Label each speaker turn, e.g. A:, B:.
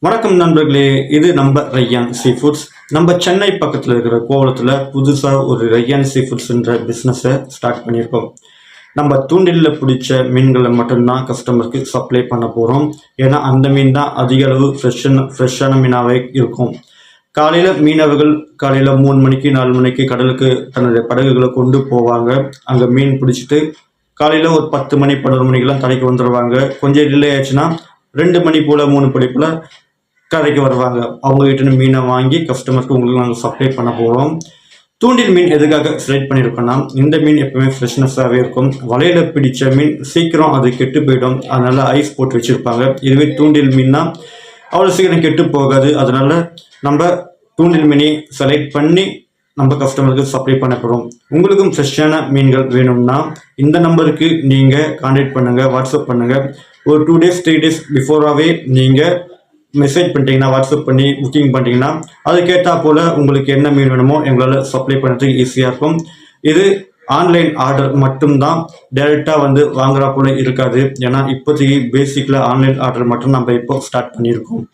A: வணக்கம் நண்பர்களே, இது நம்ம ரையான் சீ ஃபுட்ஸ். நம்ம சென்னை பக்கத்தில் இருக்கிற கோவளத்தில் புதுசாக ஒரு ரையான் சீ ஃபுட்ஸ்ன்ற பிஸ்னஸை ஸ்டார்ட் பண்ணியிருக்கோம். நம்ம தூண்டிலில் பிடிச்ச மீன்களை மட்டும்தான் கஸ்டமருக்கு சப்ளை பண்ண போகிறோம். ஏன்னா அந்த மீன் தான் அதிக அளவு ஃப்ரெஷ்ஷான மீனாகவே இருக்கும். காலையில் மீனவர்கள் காலையில் 3 மணிக்கு 4 மணிக்கு கடலுக்கு தன்னுடைய படகுகளை கொண்டு போவாங்க. அங்கே மீன் பிடிச்சிட்டு காலையில் ஒரு 10 மணி 11 மணிக்கெல்லாம் கடைக்கு வந்துடுவாங்க. கொஞ்சம் டிலே ஆச்சுன்னா 2 மணி போல் 3 மணி போல் கடைக்கு வருவாங்க. அவங்ககிட்ட மீனை வாங்கி கஸ்டமருக்கு உங்களுக்கு நாங்கள் சப்ளை பண்ண போகிறோம். தூண்டில் மீன் எதுக்காக செலக்ட் பண்ணியிருக்கோன்னா, இந்த மீன் எப்பவுமே ஃப்ரெஷ்னஸாகவே இருக்கும். வலையில பிடிச்ச மீன் சீக்கிரம் அது கெட்டு போயிடும். அதனால ஐஸ் போட்டு வச்சுருப்பாங்க. இதுவே தூண்டில் மீன்னா அவ்வளோ சீக்கிரம் கெட்டு போகாது. அதனால நம்ம தூண்டில் மீனை செலக்ட் பண்ணி நம்ம கஸ்டமருக்கு சப்ளை பண்ண போகிறோம். உங்களுக்கும் ஃப்ரெஷ்ஷான மீன்கள் வேணும்னா இந்த நம்பருக்கு நீங்கள் கான்டாக்ட் பண்ணுங்கள், வாட்ஸ்அப் பண்ணுங்கள். ஒரு 2 days 3 days பிஃபோராகவே நீங்கள் மெசேஜ் பண்ணிட்டீங்கன்னா, வாட்ஸ்அப் பண்ணி புக்கிங் பண்ணிட்டீங்கன்னா அதுக்கேற்றா போல் உங்களுக்கு என்ன மீன் வேணுமோ எங்களால் சப்ளை பண்ணுறதுக்கு ஈஸியாக இருக்கும். இது ஆன்லைன் ஆர்டர் மட்டும்தான், டைரெக்டாக வந்து வாங்குறா போல் இருக்காது. ஏன்னா இப்போதைக்கு பேசிக்கில் ஆன்லைன் ஆர்டர் மட்டும் நம்ம இப்போ ஸ்டார்ட் பண்ணியிருக்கோம்.